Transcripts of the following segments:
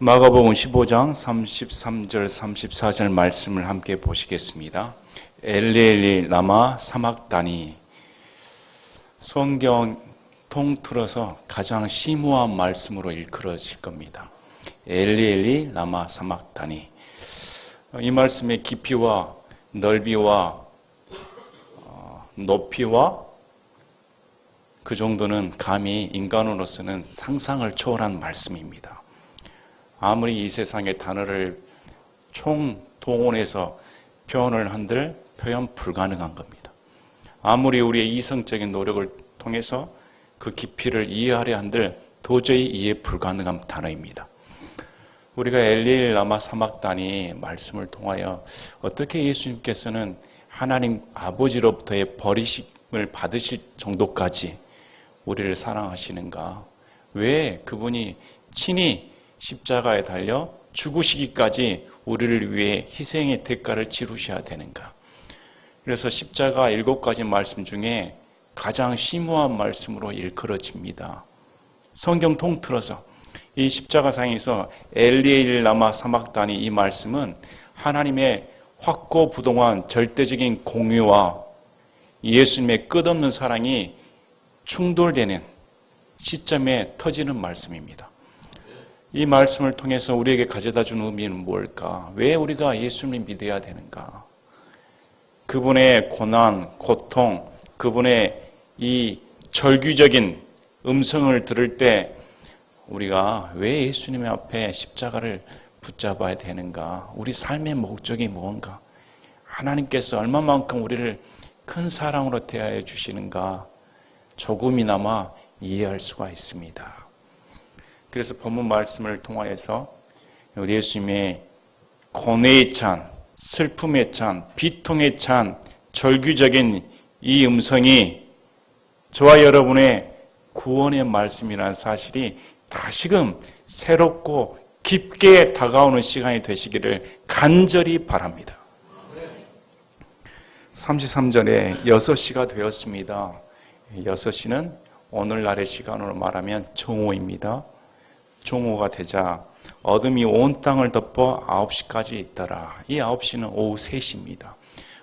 마가복음 15장 33절 34절 말씀을 함께 보시겠습니다. 엘리엘리 라마 사막다니. 성경 통틀어서 가장 심오한 말씀으로 일컬어질 겁니다. 엘리엘리 라마 사막다니. 이 말씀의 깊이와 넓이와 높이와 그 정도는 감히 인간으로서는 상상을 초월한 말씀입니다. 아무리 이 세상의 단어를 총동원해서 표현을 한들 표현 불가능한 겁니다. 아무리 우리의 이성적인 노력을 통해서 그 깊이를 이해하려 한들 도저히 이해 불가능한 단어입니다. 우리가 엘리엘 라마 사막다니 말씀을 통하여 어떻게 예수님께서는 하나님 아버지로부터의 버리심을 받으실 정도까지 우리를 사랑하시는가? 왜 그분이 친히 십자가에 달려 죽으시기까지 우리를 위해 희생의 대가를 치르셔야 되는가? 그래서 십자가 7가지 말씀 중에 가장 심오한 말씀으로 일컬어집니다. 성경 통틀어서 이 십자가상에서 엘리엘 라마 사막다니 이 말씀은 하나님의 확고부동한 절대적인 공유와 예수님의 끝없는 사랑이 충돌되는 시점에 터지는 말씀입니다. 이 말씀을 통해서 우리에게 가져다 준 의미는 뭘까? 왜 우리가 예수님을 믿어야 되는가? 그분의 고난, 고통, 그분의 이 절규적인 음성을 들을 때 우리가 왜 예수님의 앞에 십자가를 붙잡아야 되는가? 우리 삶의 목적이 뭔가? 하나님께서 얼마만큼 우리를 큰 사랑으로 대하여 주시는가? 조금이나마 이해할 수가 있습니다. 그래서 본문 말씀을 통하여서 우리 예수님의 고뇌에 찬, 슬픔에 찬, 비통에 찬 절규적인 이 음성이 저와 여러분의 구원의 말씀이라는 사실이 다시금 새롭고 깊게 다가오는 시간이 되시기를 간절히 바랍니다. 33절에 6시가 되었습니다. 6시는 오늘날의 시간으로 말하면 정오입니다. 정오가 되자 어둠이 온 땅을 덮어 9시까지 있더라. 이 9시는 오후 3시입니다.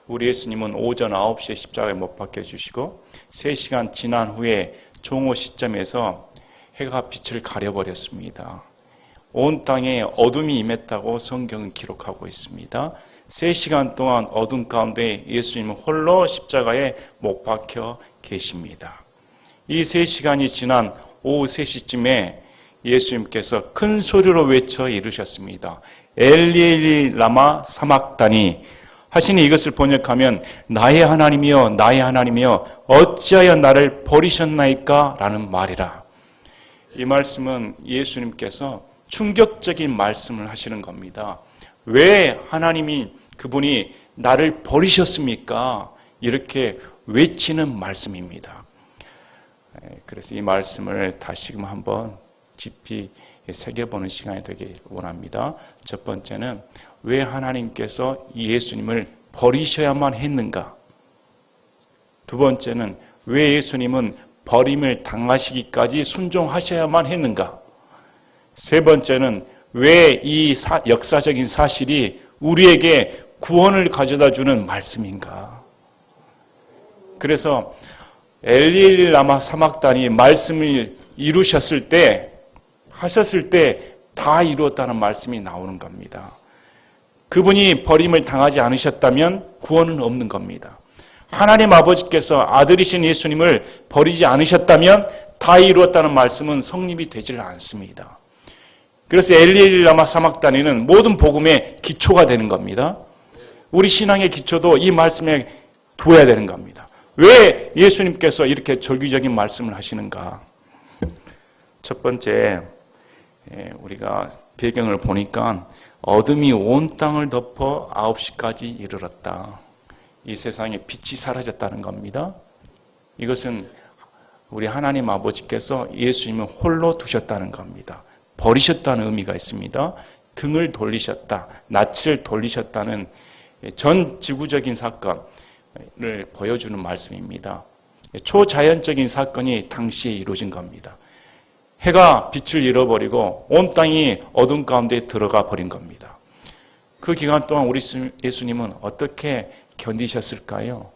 우리 예수님은 오전 9시에 십자가에 못 박혀 주시고 3시간 지난 후에 정오 시점에서 해가 빛을 가려버렸습니다. 온 땅에 어둠이 임했다고 성경은 기록하고 있습니다. 3시간 동안 어둠 가운데 예수님은 홀로 십자가에 못 박혀 계십니다. 이 3시간이 지난 오후 3시쯤에 예수님께서 큰 소리로 외쳐 이르셨습니다. 엘리엘리 라마 사막다니. 하시니 이것을 번역하면 나의 하나님이여 나의 하나님이여 어찌하여 나를 버리셨나이까? 라는 말이라. 이 말씀은 예수님께서 충격적인 말씀을 하시는 겁니다. 왜 하나님이 그분이 나를 버리셨습니까? 이렇게 외치는 말씀입니다. 그래서 이 말씀을 다시금 한번 깊이 새겨보는 시간이 되길 원합니다. 첫 번째는 왜 하나님께서 예수님을 버리셔야만 했는가? 두 번째는 왜 예수님은 버림을 당하시기까지 순종하셔야만 했는가? 세 번째는 왜 이 역사적인 사실이 우리에게 구원을 가져다 주는 말씀인가? 그래서 엘리엘 라마 사막다니 말씀을 이루셨을 때 하셨을 때 다 이루었다는 말씀이 나오는 겁니다. 그분이 버림을 당하지 않으셨다면 구원은 없는 겁니다. 하나님 아버지께서 아들이신 예수님을 버리지 않으셨다면 다 이루었다는 말씀은 성립이 되질 않습니다. 그래서 엘리엘 라마 사막다니는 모든 복음의 기초가 되는 겁니다. 우리 신앙의 기초도 이 말씀에 두어야 되는 겁니다. 왜 예수님께서 이렇게 절규적인 말씀을 하시는가? 첫 번째, 우리가 배경을 보니까 어둠이 온 땅을 덮어 9시까지 이르렀다. 이 세상에 빛이 사라졌다는 겁니다. 이것은 우리 하나님 아버지께서 예수님을 홀로 두셨다는 겁니다. 버리셨다는 의미가 있습니다. 등을 돌리셨다, 낯을 돌리셨다는 전 지구적인 사건을 보여주는 말씀입니다. 초자연적인 사건이 당시에 이루어진 겁니다. 해가 빛을 잃어버리고 온 땅이 어둠 가운데 들어가 버린 겁니다. 그 기간 동안 우리 예수님은 어떻게 견디셨을까요?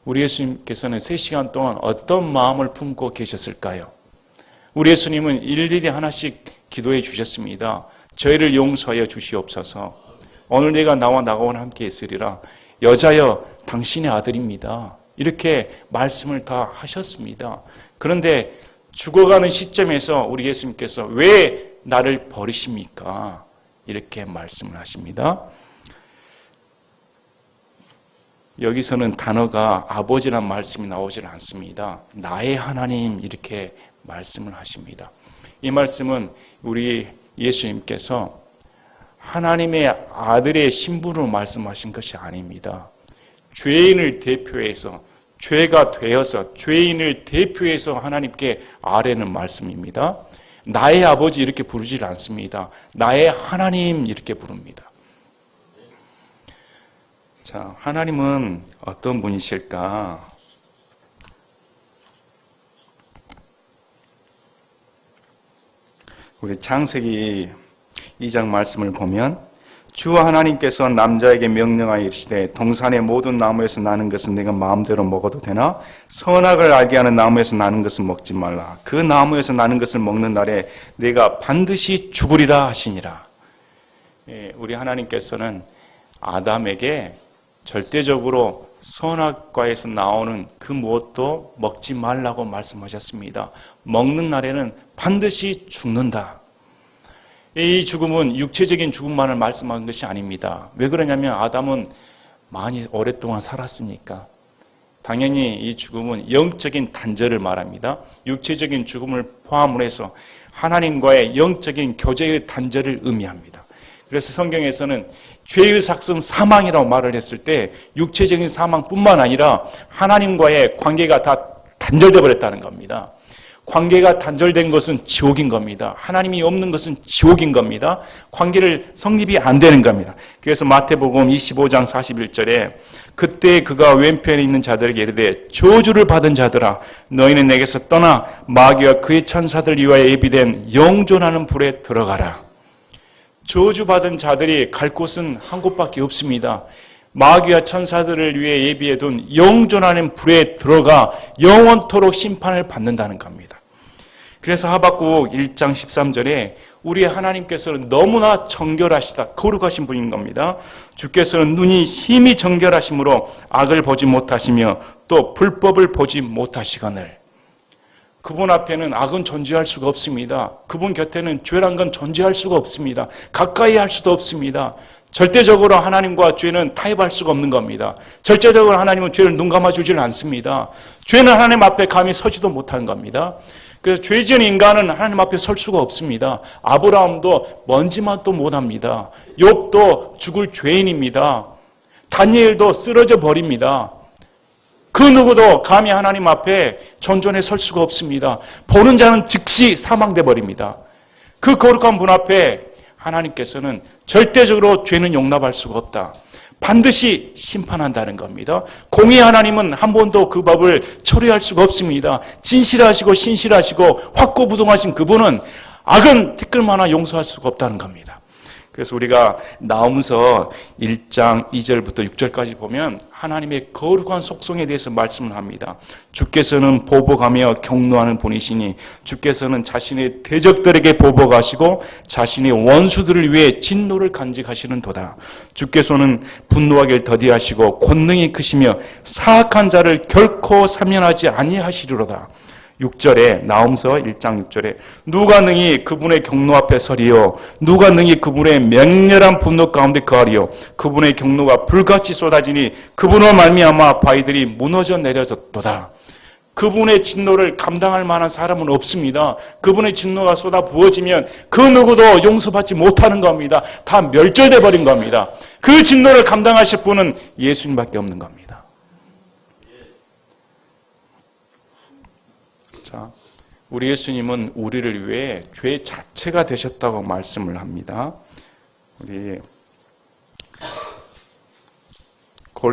우리 예수님께서는 3시간 동안 어떤 마음을 품고 계셨을까요? 우리 예수님은 일일이 하나씩 기도해 주셨습니다. 저희를 용서하여 주시옵소서. 오늘 내가 나와 나가원 함께 있으리라. 여자여 당신의 아들입니다. 이렇게 말씀을 다 하셨습니다. 그런데 죽어가는 시점에서 우리 예수님께서 왜 나를 버리십니까? 이렇게 말씀을 하십니다. 여기서는 단어가 아버지란 말씀이 나오질 않습니다. 나의 하나님 이렇게 말씀을 하십니다. 이 말씀은 우리 예수님께서 하나님의 아들의 신분으로 말씀하신 것이 아닙니다. 죄인을 대표해서 죄가 되어서 죄인을 대표해서 하나님께 아뢰는 말씀입니다. 나의 아버지 이렇게 부르질 않습니다. 나의 하나님 이렇게 부릅니다. 자, 하나님은 어떤 분이실까? 우리 창세기 2장 말씀을 보면 주 하나님께서 남자에게 명령하여 이르시되 동산의 모든 나무에서 나는 것은 내가 마음대로 먹어도 되나 선악을 알게 하는 나무에서 나는 것은 먹지 말라. 그 나무에서 나는 것을 먹는 날에 내가 반드시 죽으리라 하시니라. 우리 하나님께서는 아담에게 절대적으로 선악과에서 나오는 그 무엇도 먹지 말라고 말씀하셨습니다. 먹는 날에는 반드시 죽는다. 이 죽음은 육체적인 죽음만을 말씀한 것이 아닙니다. 왜 그러냐면 아담은 많이 오랫동안 살았으니까. 당연히 이 죽음은 영적인 단절을 말합니다. 육체적인 죽음을 포함을 해서 하나님과의 영적인 교제의 단절을 의미합니다. 그래서 성경에서는 죄의 삭은 사망이라고 말을 했을 때 육체적인 사망뿐만 아니라 하나님과의 관계가 다 단절되어 버렸다는 겁니다. 관계가 단절된 것은 지옥인 겁니다. 하나님이 없는 것은 지옥인 겁니다. 관계를 성립이 안 되는 겁니다. 그래서 마태복음 25장 41절에 그때 그가 왼편에 있는 자들에게 이르되 저주를 받은 자들아 너희는 내게서 떠나 마귀와 그의 천사들 위하여 예비된 영존하는 불에 들어가라. 저주받은 자들이 갈 곳은 한 곳밖에 없습니다. 마귀와 천사들을 위해 예비해둔 영존하는 불에 들어가 영원토록 심판을 받는다는 겁니다. 그래서 하박국 1장 13절에 우리 하나님께서는 너무나 정결하시다, 거룩하신 분인 겁니다. 주께서는 눈이 심히 정결하심으로 악을 보지 못하시며 또 불법을 보지 못하시거늘. 그분 앞에는 악은 존재할 수가 없습니다. 그분 곁에는 죄란 건 존재할 수가 없습니다. 가까이 할 수도 없습니다. 절대적으로 하나님과 죄는 타협할 수가 없는 겁니다. 절대적으로 하나님은 죄를 눈 감아주질 않습니다. 죄는 하나님 앞에 감히 서지도 못하는 겁니다. 그래서 죄 지은 인간은 하나님 앞에 설 수가 없습니다. 아브라함도 먼지만 또 못합니다. 욥도 죽을 죄인입니다. 다니엘도 쓰러져 버립니다. 그 누구도 감히 하나님 앞에 전전에 설 수가 없습니다. 보는 자는 즉시 사망돼 버립니다. 그 거룩한 분 앞에 하나님께서는 절대적으로 죄는 용납할 수가 없다. 반드시 심판한다는 겁니다. 공의 하나님은 한 번도 그 법을 처리할 수가 없습니다. 진실하시고 신실하시고 확고부동하신 그분은 악은 티끌 하나 용서할 수가 없다는 겁니다. 그래서 우리가 나홈서 1장 2절부터 6절까지 보면 하나님의 거룩한 속성에 대해서 말씀을 합니다. 주께서는 보복하며 경노하는 분이시니 주께서는 자신의 대적들에게 보복하시고 자신의 원수들을 위해 진노를 간직하시는도다. 주께서는 분노하기를 더디하시고 권능이 크시며 사악한 자를 결코 사면하지 아니하시리로다. 6절에 나홈서 1장 6절에 누가 능히 그분의 경노 앞에 서리요 누가 능히 그분의 맹렬한 분노 가운데 거하리요 그분의 경노가 불같이 쏟아지니 그분으로 말미암아 바위들이 무너져 내려졌도다. 그분의 진노를 감당할 만한 사람은 없습니다. 그분의 진노가 쏟아 부어지면 그 누구도 용서받지 못하는 겁니다. 다 멸절돼 버린 겁니다. 그 진노를 감당하실 분은 예수님밖에 없는 겁니다. 우리 예수님은 우리를 위해 죄 자체가 되셨다고 말씀을 합니다. 우리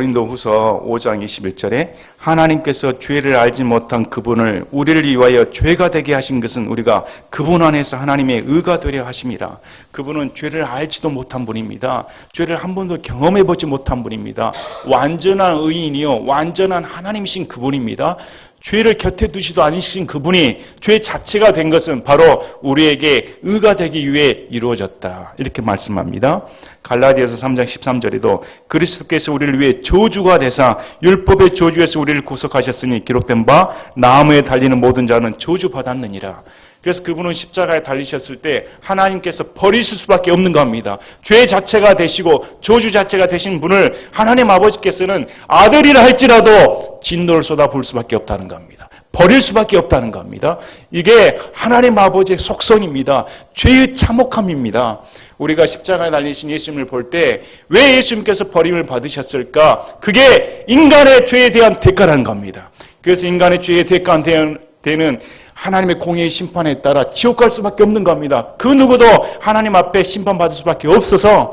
고린도후서 5장 21절에 하나님께서 죄를 알지 못한 그분을 우리를 위하여 죄가 되게 하신 것은 우리가 그분 안에서 하나님의 의가 되려 하심이라. 그분은 죄를 알지도 못한 분입니다. 죄를 한 번도 경험해 보지 못한 분입니다. 완전한 의인이요 완전한 하나님이신 그분입니다. 죄를 곁에 두시도 않으신 그분이 죄 자체가 된 것은 바로 우리에게 의가 되기 위해 이루어졌다. 이렇게 말씀합니다. 갈라디아서 3장 13절에도 그리스도께서 우리를 위해 저주가 되사 율법의 저주에서 우리를 구속하셨으니 기록된 바 나무에 달리는 모든 자는 저주받았느니라. 그래서 그분은 십자가에 달리셨을 때 하나님께서 버리실 수밖에 없는 겁니다. 죄 자체가 되시고 저주 자체가 되신 분을 하나님 아버지께서는 아들이라 할지라도 진노를 쏟아부을 수밖에 없다는 겁니다. 버릴 수밖에 없다는 겁니다. 이게 하나님 아버지의 속성입니다. 죄의 참혹함입니다. 우리가 십자가에 달리신 예수님을 볼 때 왜 예수님께서 버림을 받으셨을까? 그게 인간의 죄에 대한 대가라는 겁니다. 그래서 인간의 죄에 대가되는 하나님의 공의의 심판에 따라 지옥 갈 수밖에 없는 겁니다. 그 누구도 하나님 앞에 심판받을 수밖에 없어서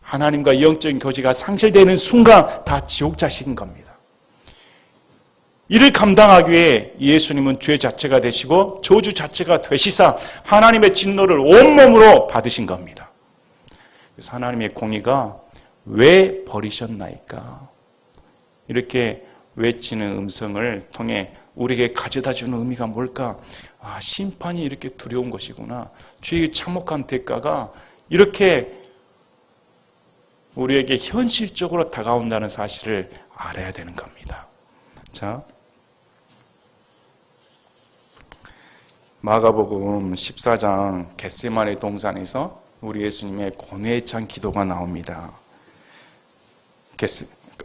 하나님과 영적인 교제가 상실되는 순간 다 지옥 자식인 겁니다. 이를 감당하기 위해 예수님은 죄 자체가 되시고 저주 자체가 되시사 하나님의 진노를 온몸으로 받으신 겁니다. 그래서 하나님의 공의가 왜 버리셨나이까? 이렇게 외치는 음성을 통해 우리에게 가져다주는 의미가 뭘까? 아, 심판이 이렇게 두려운 것이구나. 죄의 참혹한 대가가 이렇게 우리에게 현실적으로 다가온다는 사실을 알아야 되는 겁니다. 자, 마가복음 14장 겟세마네 동산에서 우리 예수님의 고뇌에 찬 기도가 나옵니다.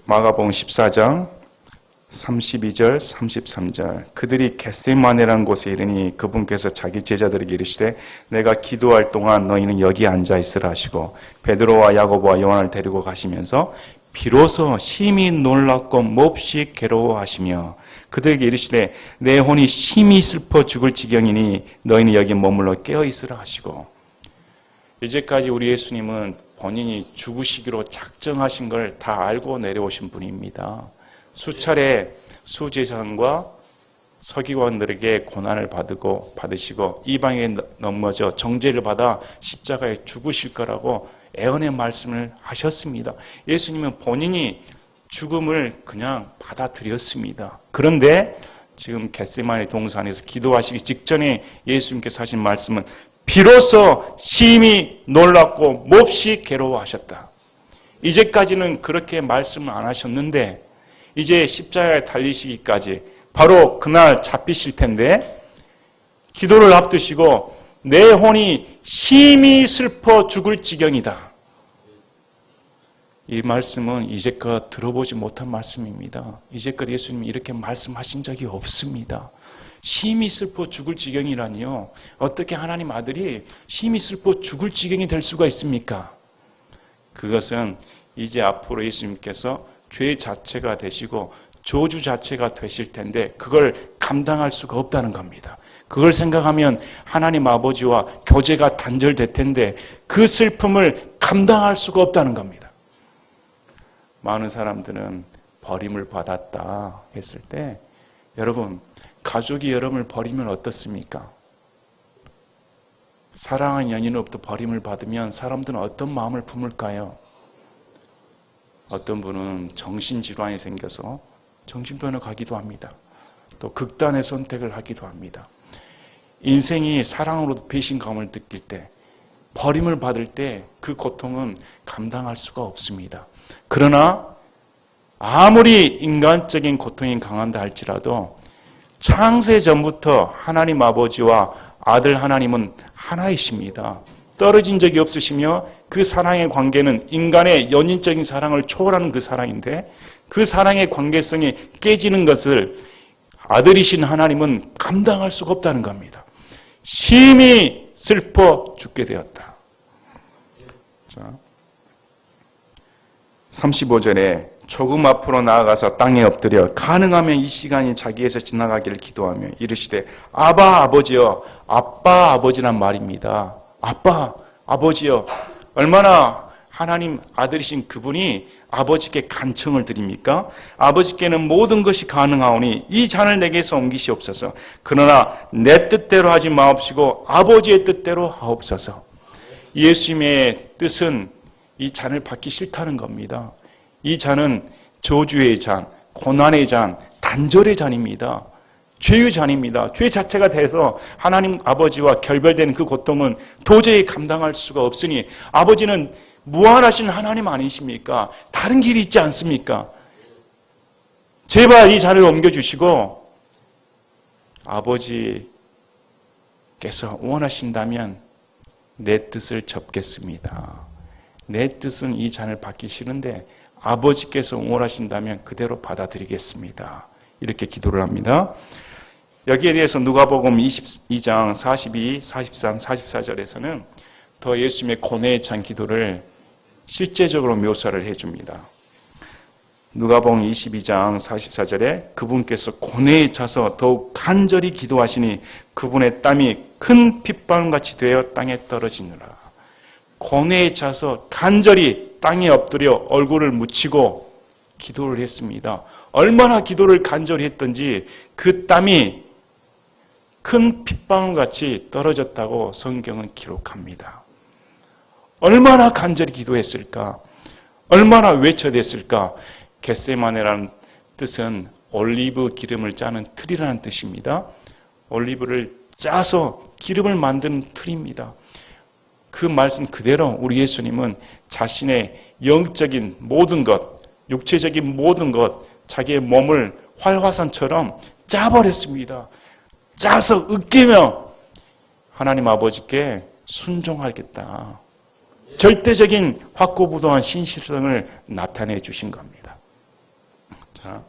마가복음 14장 32절 33절 그들이 겟세마네라는 곳에 이르니 그분께서 자기 제자들에게 이르시되 내가 기도할 동안 너희는 여기 앉아 있으라 하시고 베드로와 야고보와 요한을 데리고 가시면서 비로소 심히 놀랍고 몹시 괴로워하시며 그들에게 이르시되 내 혼이 심히 슬퍼 죽을 지경이니 너희는 여기 머물러 깨어 있으라 하시고 이제까지 우리 예수님은 본인이 죽으시기로 작정하신 걸 다 알고 내려오신 분입니다. 수차례 수제사장과 서기관들에게 고난을 받으시고 이방에 넘어져 정죄를 받아 십자가에 죽으실 거라고 애언의 말씀을 하셨습니다. 예수님은 본인이 죽음을 그냥 받아들였습니다. 그런데 지금 겟세마네 동산에서 기도하시기 직전에 예수님께서 하신 말씀은 비로소 심히 놀랍고 몹시 괴로워하셨다. 이제까지는 그렇게 말씀을 안 하셨는데 이제 십자가에 달리시기까지 바로 그날 잡히실 텐데 기도를 앞두시고 내 혼이 심히 슬퍼 죽을 지경이다. 이 말씀은 이제껏 들어보지 못한 말씀입니다. 이제껏 예수님이 이렇게 말씀하신 적이 없습니다. 심히 슬퍼 죽을 지경이라니요. 어떻게 하나님 아들이 심히 슬퍼 죽을 지경이 될 수가 있습니까? 그것은 이제 앞으로 예수님께서 죄 자체가 되시고 저주 자체가 되실 텐데 그걸 감당할 수가 없다는 겁니다. 그걸 생각하면 하나님 아버지와 교제가 단절될 텐데 그 슬픔을 감당할 수가 없다는 겁니다. 많은 사람들은 버림을 받았다 했을 때 여러분 가족이 여러분을 버리면 어떻습니까? 사랑하는 연인으로부터 버림을 받으면 사람들은 어떤 마음을 품을까요? 어떤 분은 정신질환이 생겨서 정신병원에 가기도 합니다. 또 극단의 선택을 하기도 합니다. 인생이 사랑으로 배신감을 느낄 때, 버림을 받을 때 그 고통은 감당할 수가 없습니다. 그러나 아무리 인간적인 고통이 강한다 할지라도 창세 전부터 하나님 아버지와 아들 하나님은 하나이십니다. 떨어진 적이 없으시며 그 사랑의 관계는 인간의 연인적인 사랑을 초월하는 그 사랑인데 그 사랑의 관계성이 깨지는 것을 아들이신 하나님은 감당할 수가 없다는 겁니다. 심히 슬퍼 죽게 되었다. 자, 35절에 조금 앞으로 나아가서 땅에 엎드려 가능하면 이 시간이 자기에서 지나가기를 기도하며 이르시되 아바 아버지여, 아빠 아버지란 말입니다. 아빠 아버지여, 얼마나 하나님 아들이신 그분이 아버지께 간청을 드립니까? 아버지께는 모든 것이 가능하오니 이 잔을 내게서 옮기시옵소서. 그러나 내 뜻대로 하지 마옵시고 아버지의 뜻대로 하옵소서. 예수님의 뜻은 이 잔을 받기 싫다는 겁니다. 이 잔은 저주의 잔, 고난의 잔, 단절의 잔입니다. 죄의 잔입니다. 죄 자체가 돼서 하나님 아버지와 결별되는 그 고통은 도저히 감당할 수가 없으니 아버지는 무한하신 하나님 아니십니까? 다른 길이 있지 않습니까? 제발 이 잔을 옮겨주시고 아버지께서 원하신다면 내 뜻을 접겠습니다. 내 뜻은 이 잔을 받기 싫은데 아버지께서 원하신다면 그대로 받아들이겠습니다. 이렇게 기도를 합니다. 여기에 대해서 누가복음 22장 42, 43, 44절에서는 더 예수님의 고뇌에 찬 기도를 실제적으로 묘사를 해줍니다. 누가복음 22장 44절에 그분께서 고뇌에 차서 더욱 간절히 기도하시니 그분의 땀이 큰 핏방울같이 되어 땅에 떨어지느라. 고뇌에 차서 간절히 땅에 엎드려 얼굴을 묻히고 기도를 했습니다. 얼마나 기도를 간절히 했던지 그 땀이 큰 핏방울같이 떨어졌다고 성경은 기록합니다. 얼마나 간절히 기도했을까? 얼마나 외쳐댔을까? 겟세마네라는 뜻은 올리브 기름을 짜는 틀이라는 뜻입니다. 올리브를 짜서 기름을 만드는 틀입니다. 그 말씀 그대로 우리 예수님은 자신의 영적인 모든 것, 육체적인 모든 것, 자기의 몸을 활화산처럼 짜버렸습니다. 짜서 으깨며 하나님 아버지께 순종하겠다. 절대적인 확고부동한 신실성을 나타내 주신 겁니다. 자,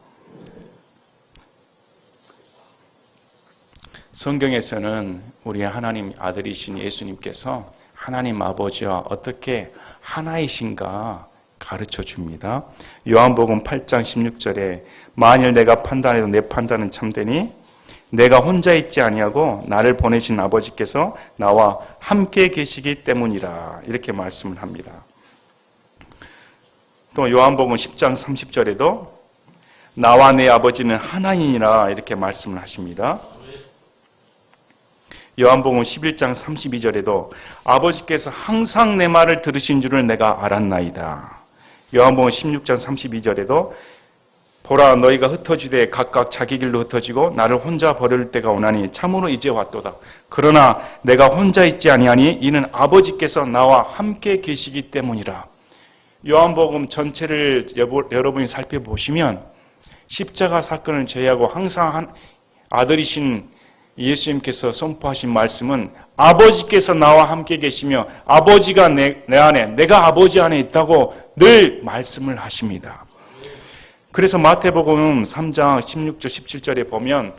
성경에서는 우리 하나님 아들이신 예수님께서 하나님 아버지와 어떻게 하나이신가 가르쳐 줍니다. 요한복음 8장 16절에 만일 내가 판단해도 내 판단은 참되니 내가 혼자 있지 아니하고 나를 보내신 아버지께서 나와 함께 계시기 때문이라 이렇게 말씀을 합니다. 또 요한복음 10장 30절에도 나와 내 아버지는 하나이니라 이렇게 말씀을 하십니다. 요한복음 11장 32절에도 아버지께서 항상 내 말을 들으신 줄을 내가 알았나이다. 요한복음 16장 32절에도 보라 너희가 흩어지되 각각 자기 길로 흩어지고 나를 혼자 버릴 때가 오나니 참으로 이제 왔도다. 그러나 내가 혼자 있지 아니하니 이는 아버지께서 나와 함께 계시기 때문이라. 요한복음 전체를 여러분이 살펴보시면 십자가 사건을 제외하고 항상 아들이신 예수님께서 선포하신 말씀은 아버지께서 나와 함께 계시며 아버지가 내 안에 내가 아버지 안에 있다고 늘 말씀을 하십니다. 그래서 마태복음 3장 16절 17절에 보면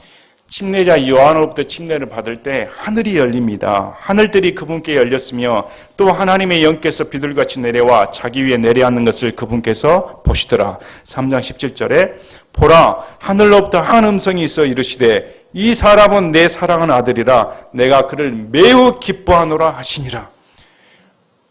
침례자 요한으로부터 침례를 받을 때 하늘이 열립니다. 하늘들이 그분께 열렸으며 또 하나님의 영께서 비둘기같이 내려와 자기 위에 내려앉는 것을 그분께서 보시더라. 3장 17절에 보라 하늘로부터 한 음성이 있어 이르시되 이 사람은 내 사랑하는 아들이라 내가 그를 매우 기뻐하노라 하시니라.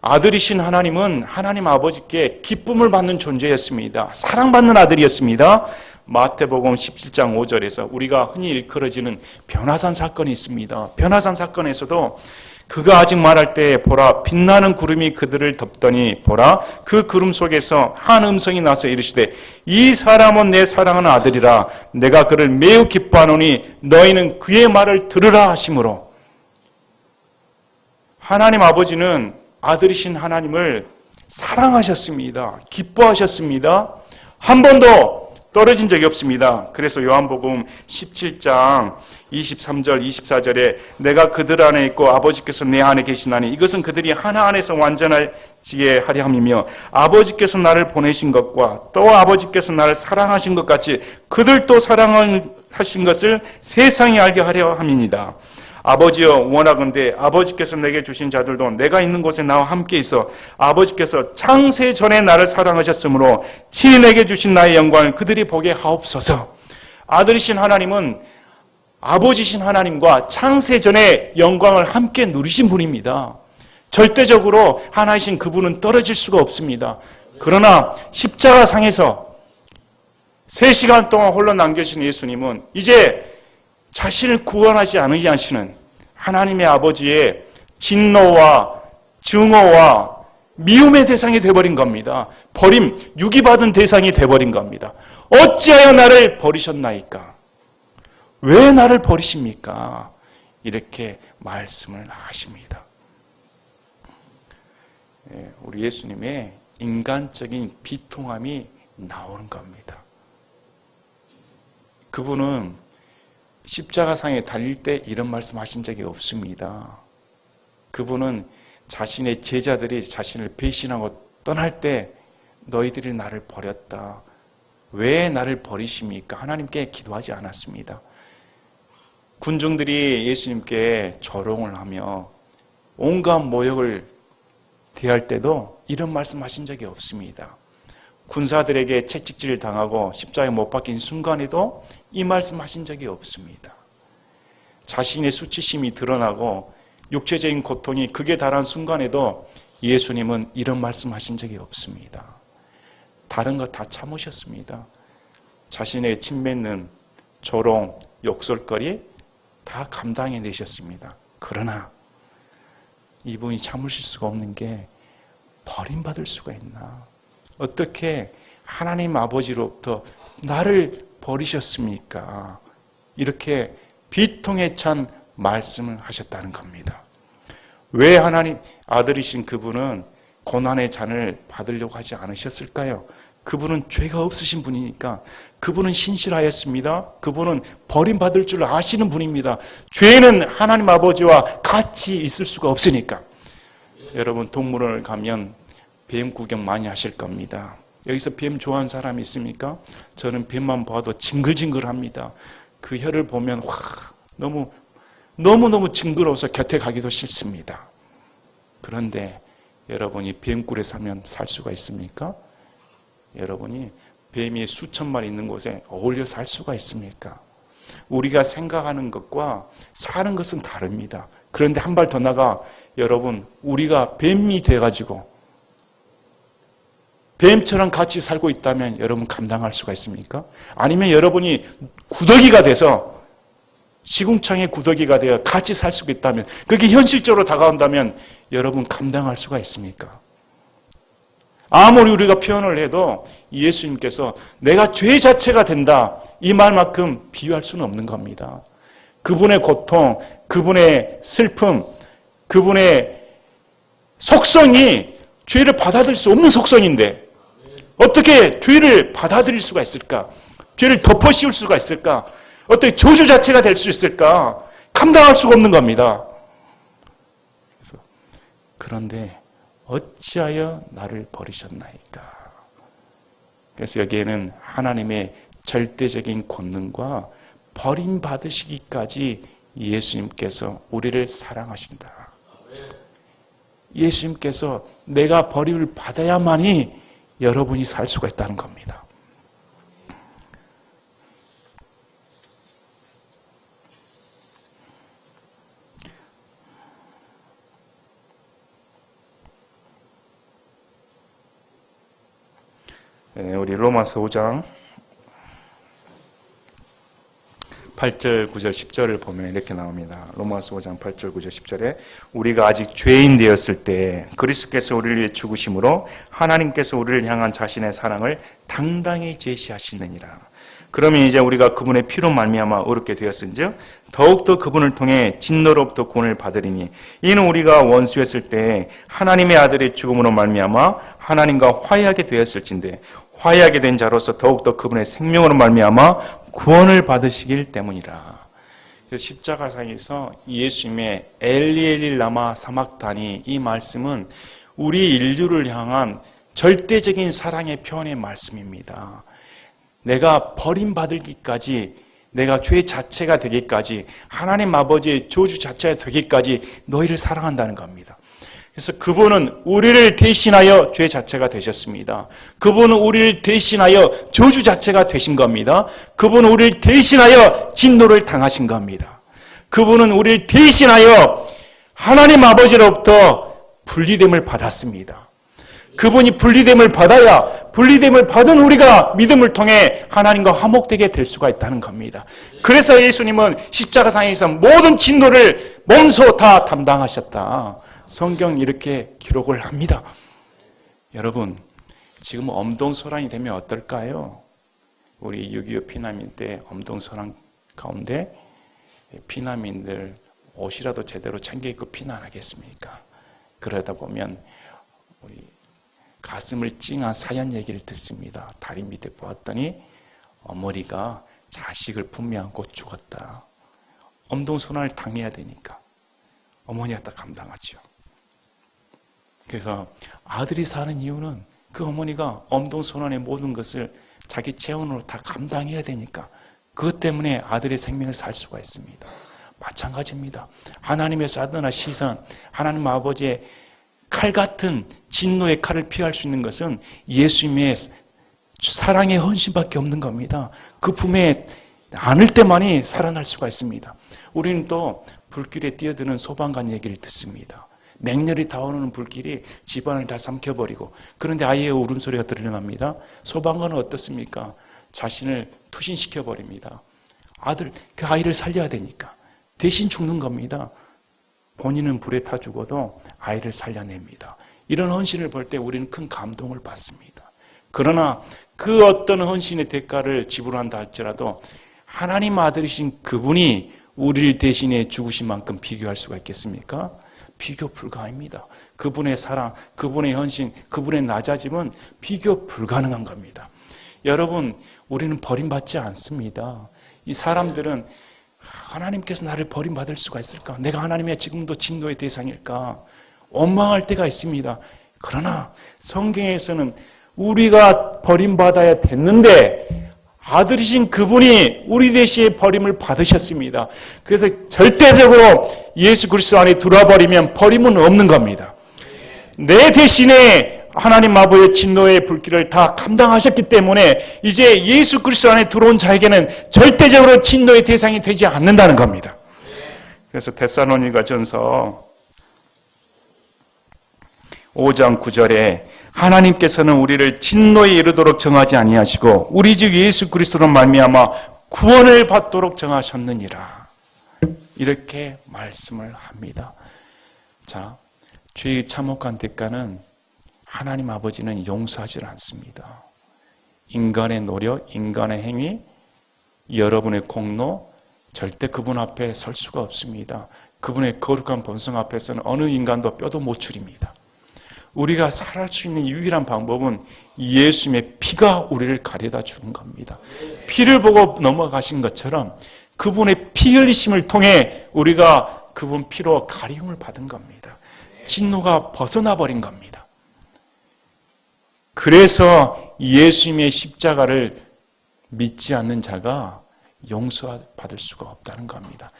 아들이신 하나님은 하나님 아버지께 기쁨을 받는 존재였습니다. 사랑받는 아들이었습니다. 마태복음 17장 5절에서 우리가 흔히 일컬어지는 변화산 사건이 있습니다. 변화산 사건에서도 그가 아직 말할 때 보라 빛나는 구름이 그들을 덮더니 보라 그 구름 속에서 한 음성이 나서 이르시되 이 사람은 내 사랑하는 아들이라 내가 그를 매우 기뻐하노니 너희는 그의 말을 들으라 하시므로 하나님 아버지는 아들이신 하나님을 사랑하셨습니다. 기뻐하셨습니다. 한 번도 떨어진 적이 없습니다. 그래서 요한복음 17장 23절 24절에 내가 그들 안에 있고 아버지께서 내 안에 계시나니 이것은 그들이 하나 안에서 완전하시게 하려 함이며 아버지께서 나를 보내신 것과 또 아버지께서 나를 사랑하신 것 같이 그들도 사랑하신 것을 세상이 알게 하려 함이니이다. 아버지여 원하건대 아버지께서 내게 주신 자들도 내가 있는 곳에 나와 함께 있어 아버지께서 창세 전에 나를 사랑하셨으므로 친히 내게 주신 나의 영광을 그들이 보게 하옵소서. 아들이신 하나님은 아버지신 하나님과 창세 전에 영광을 함께 누리신 분입니다. 절대적으로 하나이신 그분은 떨어질 수가 없습니다. 그러나 십자가상에서 3시간 동안 홀로 남겨진 예수님은 이제 자신을 구원하지 않으시는 하나님의 아버지의 진노와 증오와 미움의 대상이 되어버린 겁니다. 버림, 유기받은 대상이 되어버린 겁니다. 어찌하여 나를 버리셨나이까? 왜 나를 버리십니까? 이렇게 말씀을 하십니다. 우리 예수님의 인간적인 비통함이 나오는 겁니다. 그분은 십자가상에 달릴 때 이런 말씀 하신 적이 없습니다. 그분은 자신의 제자들이 자신을 배신하고 떠날 때 너희들이 나를 버렸다. 왜 나를 버리십니까? 하나님께 기도하지 않았습니다. 군중들이 예수님께 조롱을 하며 온갖 모욕을 대할 때도 이런 말씀하신 적이 없습니다. 군사들에게 채찍질을 당하고 십자가에 못 박힌 순간에도 이 말씀하신 적이 없습니다. 자신의 수치심이 드러나고 육체적인 고통이 극에 달한 순간에도 예수님은 이런 말씀하신 적이 없습니다. 다른 거 다 참으셨습니다. 자신의 침뱉는 조롱, 욕설거리 다 감당해 내셨습니다. 그러나 이분이 참으실 수가 없는 게 버림받을 수가 있나? 어떻게 하나님 아버지로부터 나를 버리셨습니까? 이렇게 비통에 찬 말씀을 하셨다는 겁니다. 왜 하나님 아들이신 그분은 고난의 잔을 받으려고 하지 않으셨을까요? 그분은 죄가 없으신 분이니까. 그분은 신실하였습니다. 그분은 버림받을 줄 아시는 분입니다. 죄는 하나님 아버지와 같이 있을 수가 없으니까. 여러분 동물원을 가면 뱀 구경 많이 하실 겁니다. 여기서 뱀 좋아하는 사람이 있습니까? 저는 뱀만 봐도 징글징글합니다. 그 혀를 보면 너무너무 징그러워서 곁에 가기도 싫습니다. 그런데 여러분이 뱀굴에 살면 살 수가 있습니까? 여러분이 뱀이 수천 마리 있는 곳에 어울려 살 수가 있습니까? 우리가 생각하는 것과 사는 것은 다릅니다. 그런데 한 발 더 나가 여러분 우리가 뱀이 돼가지고 뱀처럼 같이 살고 있다면 여러분 감당할 수가 있습니까? 아니면 여러분이 구더기가 돼서 시궁창의 구더기가 되어 같이 살 수가 있다면 그게 현실적으로 다가온다면 여러분 감당할 수가 있습니까? 아무리 우리가 표현을 해도 예수님께서 내가 죄 자체가 된다 이 말만큼 비유할 수는 없는 겁니다. 그분의 고통, 그분의 슬픔, 그분의 속성이 죄를 받아들일 수 없는 속성인데 어떻게 죄를 받아들일 수가 있을까? 죄를 덮어씌울 수가 있을까? 어떻게 저주 자체가 될 수 있을까? 감당할 수가 없는 겁니다. 그런데 어찌하여 나를 버리셨나이까? 그래서 여기에는 하나님의 절대적인 권능과 버림받으시기까지 예수님께서 우리를 사랑하신다. 예수님께서 내가 버림을 받아야만이 여러분이 살 수가 있다는 겁니다. 우리 로마서 5장 8절, 9절, 10절을 보면 이렇게 나옵니다. 로마서 5장 8절, 9절, 10절에 우리가 아직 죄인 되었을 때 그리스도께서 우리를 위해 죽으심으로 하나님께서 우리를 향한 자신의 사랑을 당당히 제시하시느니라. 그러면 이제 우리가 그분의 피로 말미암아 의롭게 되었은즉 더욱더 그분을 통해 진노로부터 구원을 받으리니 이는 우리가 원수였을 때 하나님의 아들의 죽음으로 말미암아 하나님과 화해하게 되었을진데 화해하게 된 자로서 더욱더 그분의 생명으로 말미암아 구원을 받으시길 때문이라. 십자가상에서 예수님의 엘리 라마 사막다니 이 말씀은 우리 인류를 향한 절대적인 사랑의 표현의 말씀입니다. 내가 버림받을기까지 내가 죄 자체가 되기까지 하나님 아버지의 저주 자체가 되기까지 너희를 사랑한다는 겁니다. 그래서 그분은 우리를 대신하여 죄 자체가 되셨습니다. 그분은 우리를 대신하여 저주 자체가 되신 겁니다. 그분은 우리를 대신하여 진노를 당하신 겁니다. 그분은 우리를 대신하여 하나님 아버지로부터 분리됨을 받았습니다. 그분이 분리됨을 받아야 분리됨을 받은 우리가 믿음을 통해 하나님과 화목되게 될 수가 있다는 겁니다. 그래서 예수님은 십자가상에서 모든 진노를 몸소 다 담당하셨다. 성경 이렇게 기록을 합니다. 여러분, 지금 엄동소란이 되면 어떨까요? 우리 6.25 피난민 때 엄동소란 가운데 피난민들 옷이라도 제대로 챙겨 입고 피난하겠습니까? 그러다 보면 우리 가슴을 찡한 사연 얘기를 듣습니다. 다리 밑에 보았더니 어머니가 자식을 품에 안고 죽었다. 엄동소란을 당해야 되니까 어머니가 다 감당하죠. 그래서 아들이 사는 이유는 그 어머니가 엄동소란의 모든 것을 자기 체온으로 다 감당해야 되니까 그것 때문에 아들의 생명을 살 수가 있습니다. 마찬가지입니다. 하나님의 사드나 시선, 하나님 아버지의 칼 같은 진노의 칼을 피할 수 있는 것은 예수님의 사랑의 헌신밖에 없는 겁니다. 그 품에 안을 때만이 살아날 수가 있습니다. 우리는 또 불길에 뛰어드는 소방관 얘기를 듣습니다. 맹렬히 타오르는 불길이 집안을 다 삼켜버리고 그런데 아이의 울음소리가 들려납니다. 소방관은 어떻습니까? 자신을 투신시켜버립니다. 그 아이를 살려야 되니까 대신 죽는 겁니다. 본인은 불에 타 죽어도 아이를 살려냅니다. 이런 헌신을 볼 때 우리는 큰 감동을 받습니다. 그러나 그 어떤 헌신의 대가를 지불한다 할지라도 하나님 아들이신 그분이 우리를 대신해 죽으신 만큼 비교할 수가 있겠습니까? 비교 불가합니다. 그분의 사랑, 그분의 헌신, 그분의 낮아짐은 비교 불가능한 겁니다. 여러분, 우리는 버림받지 않습니다. 이 사람들은 하나님께서 나를 버림받을 수가 있을까? 내가 하나님의 지금도 진노의 대상일까? 원망할 때가 있습니다. 그러나 성경에서는 우리가 버림받아야 됐는데 아들이신 그분이 우리 대신에 버림을 받으셨습니다. 그래서 절대적으로 예수 그리스도 안에 들어버리면 버림은 없는 겁니다. 내 대신에 하나님 아버지의 진노의 불길을 다 감당하셨기 때문에 이제 예수 그리스도 안에 들어온 자에게는 절대적으로 진노의 대상이 되지 않는다는 겁니다. 그래서 데살로니가전서 5장 9절에 하나님께서는 우리를 진노에 이르도록 정하지 아니하시고 우리 주 예수 그리스도로 말미암아 구원을 받도록 정하셨느니라. 이렇게 말씀을 합니다. 자, 죄의 참혹한 대가는 하나님 아버지는 용서하지 않습니다. 인간의 노력, 인간의 행위, 여러분의 공로, 절대 그분 앞에 설 수가 없습니다. 그분의 거룩한 본성 앞에서는 어느 인간도 뼈도 못 추립니다. 우리가 살아갈 수 있는 유일한 방법은 예수님의 피가 우리를 가려다 주는 겁니다. 피를 보고 넘어가신 것처럼 그분의 피 흘리심을 통해 우리가 그분 피로 가리움을 받은 겁니다. 진노가 벗어나 버린 겁니다. 그래서 예수님의 십자가를 믿지 않는 자가 용서받을 수가 없다는 겁니다.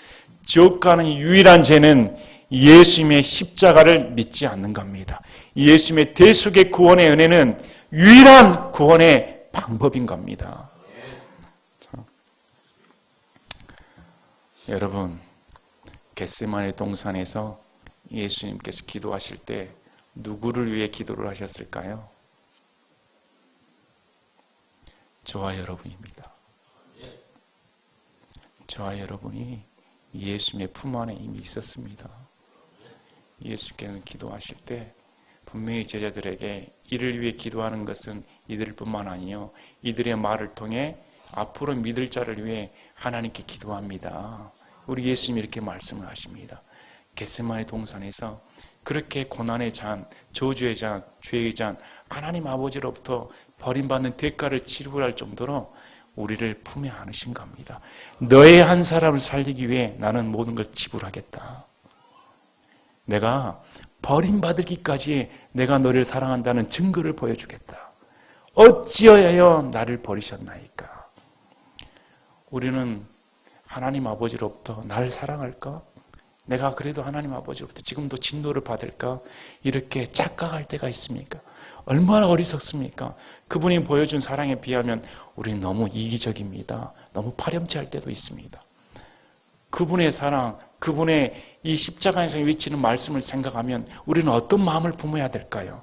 지옥 가는 유일한 죄는 예수님의 십자가를 믿지 않는 겁니다. 예수님의 대속의 구원의 은혜는 유일한 구원의 방법인 겁니다. 여러분, 겟세마네 동산에서 예수님께서 기도하실 때 누구를 위해 기도를 하셨을까요? 저와 여러분입니다. 저와 여러분이 예수님의 품 안에 이미 있었습니다. 예수께서 기도하실 때 분명히 제자들에게 이를 위해 기도하는 것은 이들뿐만 아니요 이들의 말을 통해 앞으로 믿을 자를 위해 하나님께 기도합니다. 우리 예수님이 이렇게 말씀을 하십니다. 겟세마네 동산에서 그렇게 고난의 잔, 저주의 잔, 죄의 잔, 하나님 아버지로부터 버림받는 대가를 치르할 정도로 우리를 품에 안으신 겁니다. 너의 한 사람을 살리기 위해 나는 모든 걸 지불하겠다. 내가 버림받을기까지 내가 너를 사랑한다는 증거를 보여주겠다. 어찌하여 나를 버리셨나이까? 우리는 하나님 아버지로부터 나를 사랑할까? 내가 그래도 하나님 아버지로부터 지금도 진노를 받을까? 이렇게 착각할 때가 있습니까? 얼마나 어리석습니까? 그분이 보여준 사랑에 비하면 우리는 너무 이기적입니다. 너무 파렴치할 때도 있습니다. 그분의 사랑, 그분의 이 십자가에서 외치는 말씀을 생각하면 우리는 어떤 마음을 품어야 될까요?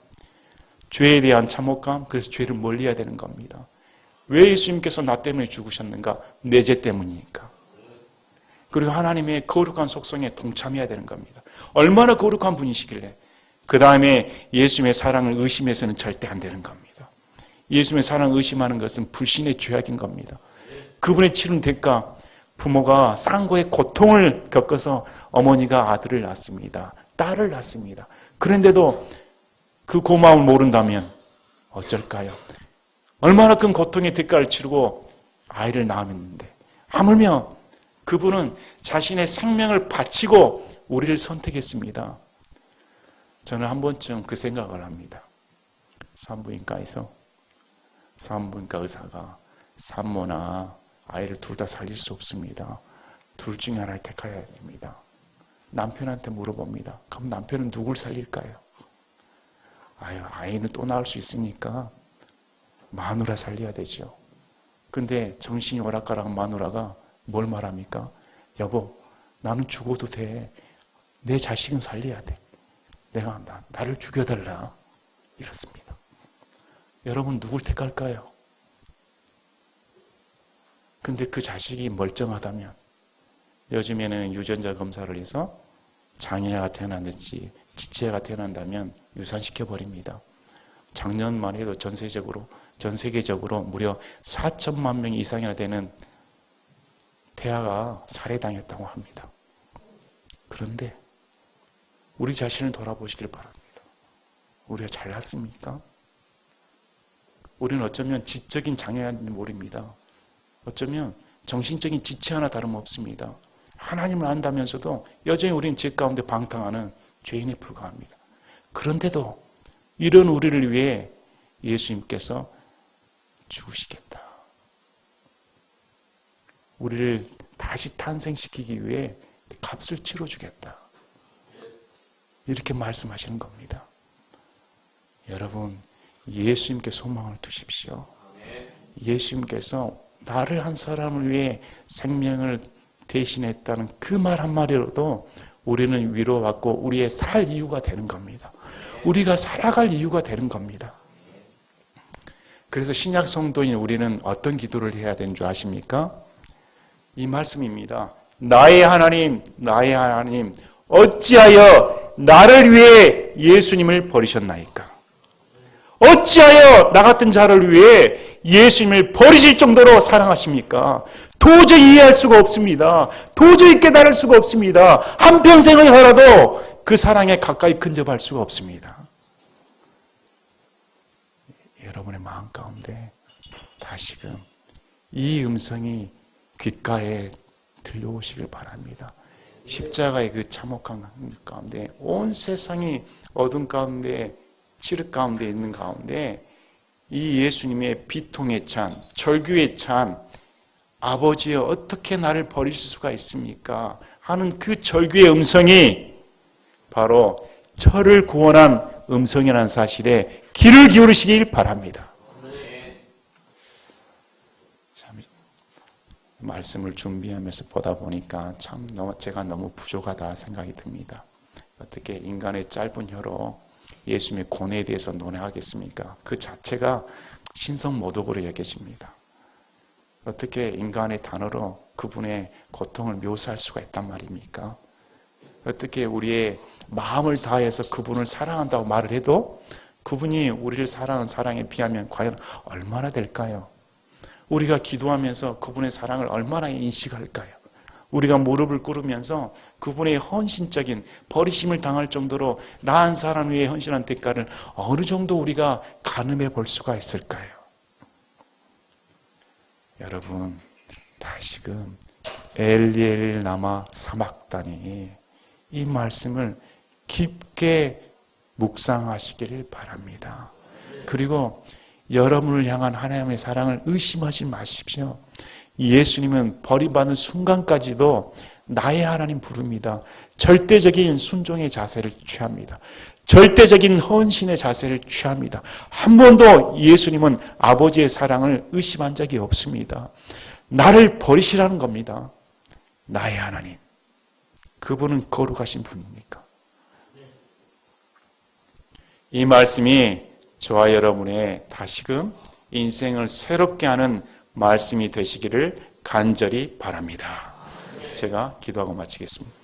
죄에 대한 참혹감, 그래서 죄를 멀리해야 되는 겁니다. 왜 예수님께서 나 때문에 죽으셨는가? 내 죄 때문이니까. 그리고 하나님의 거룩한 속성에 동참해야 되는 겁니다. 얼마나 거룩한 분이시길래. 그 다음에 예수님의 사랑을 의심해서는 절대 안 되는 겁니다. 예수님의 사랑을 의심하는 것은 불신의 죄악인 겁니다. 그분의 치른 대가, 부모가 상고의 고통을 겪어서 어머니가 아들을 낳습니다. 딸을 낳습니다. 그런데도 그 고마움을 모른다면 어쩔까요? 얼마나 큰 고통의 대가를 치르고 아이를 낳았는데, 하물며 그분은 자신의 생명을 바치고 우리를 선택했습니다. 저는 한 번쯤 그 생각을 합니다. 산부인과 의사가 산모나 아이를 둘 다 살릴 수 없습니다. 둘 중에 하나를 택해야 됩니다. 남편한테 물어봅니다. 그럼 남편은 누굴 살릴까요? 아이는 또 낳을 수 있으니까 마누라 살려야 되죠. 근데 정신이 오락가락한 마누라가 뭘 말합니까? 여보, 나는 죽어도 돼. 내 자식은 살려야 돼. 나를 죽여달라. 이렇습니다. 여러분 누굴 택할까요? 근데 그 자식이 멀쩡하다면, 요즘에는 유전자 검사를 해서 장애가 태어난다든지 지체가 태어난다면 유산시켜버립니다. 작년만 해도 전 세계적으로 무려 4천만 명 이상이나 되는 태아가 살해당했다고 합니다. 그런데 우리 자신을 돌아보시길 바랍니다. 우리가 잘났습니까? 우리는 어쩌면 지적인 장애가 모릅니다. 어쩌면 정신적인 지체 하나 다름없습니다. 하나님을 안다면서도 여전히 우리는 죄 가운데 방탕하는 죄인에 불과합니다. 그런데도 이런 우리를 위해 예수님께서 죽으시겠다. 우리를 다시 탄생시키기 위해 값을 치러주겠다. 이렇게 말씀하시는 겁니다. 여러분, 예수님께 소망을 두십시오. 예수님께서 나를 한 사람을 위해 생명을 대신했다는 그 말 한마디로도 우리는 위로받고 우리의 살 이유가 되는 겁니다. 우리가 살아갈 이유가 되는 겁니다. 그래서 신약 성도인 우리는 어떤 기도를 해야 되는 줄 아십니까? 이 말씀입니다. 나의 하나님, 나의 하나님, 어찌하여 나를 위해 예수님을 버리셨나이까? 어찌하여 나 같은 자를 위해 예수님을 버리실 정도로 사랑하십니까? 도저히 이해할 수가 없습니다. 도저히 깨달을 수가 없습니다. 한평생을 살아도 그 사랑에 가까이 근접할 수가 없습니다. 여러분의 마음 가운데 다시금 이 음성이 귓가에 들려오시길 바랍니다. 십자가의 그 참혹한 가운데, 온 세상이 어둠 가운데, 칠흑 가운데 있는 가운데 이 예수님의 비통에 찬, 절규에 찬 아버지여 어떻게 나를 버리실 수가 있습니까? 하는 그 절규의 음성이 바로 저를 구원한 음성이라는 사실에 귀를 기울이시길 바랍니다. 참, 말씀을 준비하면서 보다 보니까 참 제가 너무 부족하다 생각이 듭니다. 어떻게 인간의 짧은 혀로 예수님의 고뇌에 대해서 논하겠습니까? 그 자체가 신성모독으로 여겨집니다. 어떻게 인간의 단어로 그분의 고통을 묘사할 수가 있단 말입니까? 어떻게 우리의 마음을 다해서 그분을 사랑한다고 말을 해도 그분이 우리를 사랑하는 사랑에 비하면 과연 얼마나 될까요? 우리가 기도하면서 그분의 사랑을 얼마나 인식할까요? 우리가 무릎을 꿇으면서 그분의 헌신적인 버리심을 당할 정도로 나 한 사람 위해 헌신한 대가를 어느 정도 우리가 가늠해 볼 수가 있을까요? 여러분, 다시금 엘리 엘리 라마 사막다니 이 말씀을 깊게 묵상하시기를 바랍니다. 그리고 여러분을 향한 하나님의 사랑을 의심하지 마십시오. 예수님은 버림받는 순간까지도 나의 하나님 부릅니다. 절대적인 순종의 자세를 취합니다. 절대적인 헌신의 자세를 취합니다. 한 번도 예수님은 아버지의 사랑을 의심한 적이 없습니다. 나를 버리시라는 겁니다. 나의 하나님. 그분은 거룩하신 분입니까? 이 말씀이 저와 여러분의 다시금 인생을 새롭게 하는 말씀이 되시기를 간절히 바랍니다. 제가 기도하고 마치겠습니다.